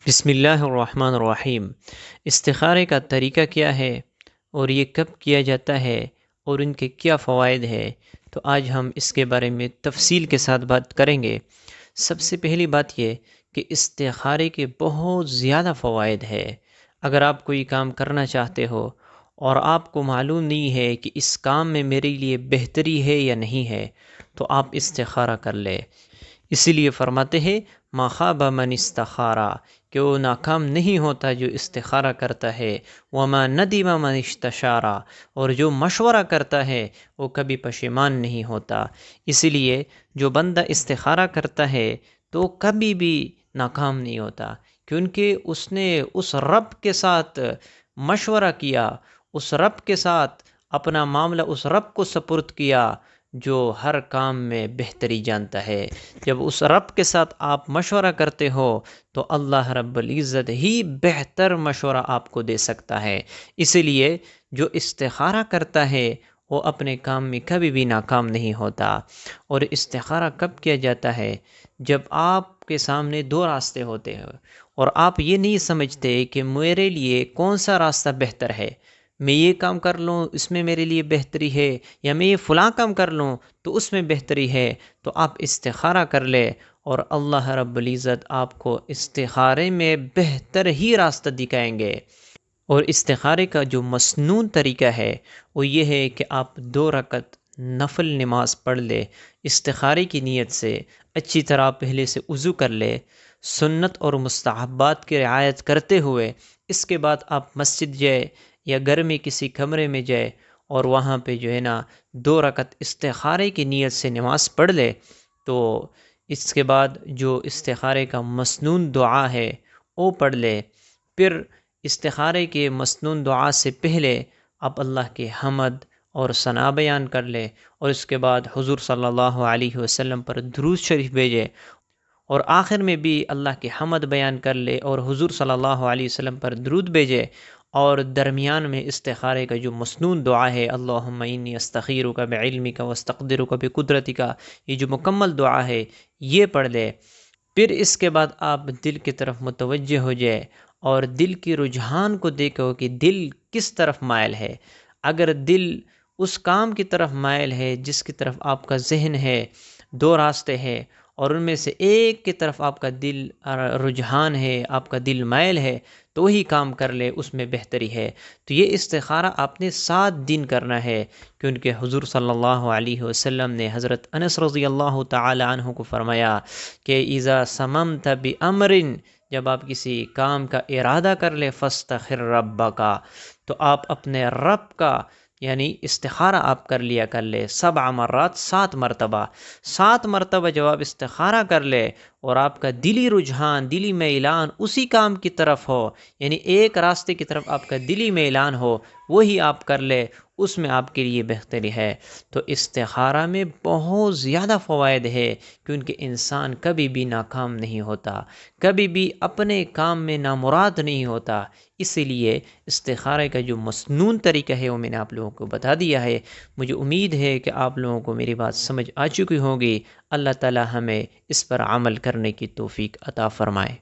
بسم اللہ الرحمن الرحیم۔ استخارے کا طریقہ کیا ہے اور یہ کب کیا جاتا ہے اور ان کے کیا فوائد ہے، تو آج ہم اس کے بارے میں تفصیل کے ساتھ بات کریں گے۔ سب سے پہلی بات یہ کہ استخارے کے بہت زیادہ فوائد ہے۔ اگر آپ کوئی کام کرنا چاہتے ہو اور آپ کو معلوم نہیں ہے کہ اس کام میں میرے لیے بہتری ہے یا نہیں ہے، تو آپ استخارہ کر لیں۔ اسی لیے فرماتے ہیں ما خاب من استخارہ، کہ وہ ناکام نہیں ہوتا جو استخارہ کرتا ہے، وما ندم من استشارہ، اور جو مشورہ کرتا ہے وہ کبھی پشیمان نہیں ہوتا۔ اسی لیے جو بندہ استخارہ کرتا ہے تو کبھی بھی ناکام نہیں ہوتا، کیونکہ اس نے اس رب کے ساتھ مشورہ کیا، اس رب کے ساتھ اپنا معاملہ اس رب کو سپرد کیا جو ہر کام میں بہتری جانتا ہے۔ جب اس رب کے ساتھ آپ مشورہ کرتے ہو تو اللہ رب العزت ہی بہتر مشورہ آپ کو دے سکتا ہے۔ اسی لیے جو استخارہ کرتا ہے وہ اپنے کام میں کبھی بھی ناکام نہیں ہوتا۔ اور استخارہ کب کیا جاتا ہے؟ جب آپ کے سامنے دو راستے ہوتے ہیں اور آپ یہ نہیں سمجھتے کہ میرے لیے کون سا راستہ بہتر ہے، میں یہ کام کر لوں اس میں میرے لیے بہتری ہے، یا میں یہ فلاں کام کر لوں تو اس میں بہتری ہے، تو آپ استخارہ کر لیں اور اللہ رب العزت آپ کو استخارے میں بہتر ہی راستہ دکھائیں گے۔ اور استخارے کا جو مسنون طریقہ ہے وہ یہ ہے کہ آپ 2 رکعت نفل نماز پڑھ لے استخارے کی نیت سے، اچھی طرح پہلے سے وضو کر لے، سنت اور مستحبات کی رعایت کرتے ہوئے اس کے بعد آپ مسجد جائے یا گھر میں کسی کمرے میں جائے اور وہاں پہ جو ہے نا 2 رکعت استخارے کی نیت سے نماز پڑھ لے۔ تو اس کے بعد جو استخارے کا مسنون دعا ہے وہ پڑھ لے۔ پھر استخارے کے مسنون دعا سے پہلے آپ اللہ کے حمد اور ثنا بیان کر لے، اور اس کے بعد حضور صلی اللہ علیہ وسلم پر درود شریف بھیجے، اور آخر میں بھی اللہ کے حمد بیان کر لے اور حضور صلی اللہ علیہ وسلم پر درود بھیجے، اور درمیان میں استخارے کا جو مسنون دعا ہے اللہم انی استخیرک بعلمک واستقدرک بقدرتک، یہ جو مکمل دعا ہے یہ پڑھ لے۔ پھر اس کے بعد آپ دل کی طرف متوجہ ہو جائے اور دل کی رجحان کو دیکھو کہ دل کس طرف مائل ہے۔ اگر دل اس کام کی طرف مائل ہے جس کی طرف آپ کا ذہن ہے، 2 راستے ہیں اور ان میں سے ایک کی طرف آپ کا دل رجحان ہے، آپ کا دل مائل ہے، تو وہی کام کر لے، اس میں بہتری ہے۔ تو یہ استخارہ آپ نے 7 دن کرنا ہے، کیونکہ حضور صلی اللہ علیہ وسلم نے حضرت انس رضی اللہ تعالی عنہ کو فرمایا کہ اذا صممت بامر، جب آپ کسی کام کا ارادہ کر لے فاستخر ربک، تو آپ اپنے رب کا یعنی استخارہ آپ کر لیا کر لے 7 مرات، 7 مرتبہ، 7 مرتبہ جب آپ استخارہ کر لے اور آپ کا دلی رجحان، دلی میلان اسی کام کی طرف ہو، یعنی ایک راستے کی طرف آپ کا دلی میلان ہو، وہی آپ کر لے، اس میں آپ کے لیے بہتری ہے۔ تو استخارہ میں بہت زیادہ فوائد ہے، کیونکہ انسان کبھی بھی ناکام نہیں ہوتا، کبھی بھی اپنے کام میں نامراد نہیں ہوتا۔ اسی لیے استخارے کا جو مسنون طریقہ ہے وہ میں نے آپ لوگوں کو بتا دیا ہے۔ مجھے امید ہے کہ آپ لوگوں کو میری بات سمجھ آ چکی ہوگی۔ اللہ تعالی ہمیں اس پر عمل کرنے کی توفیق عطا فرمائے۔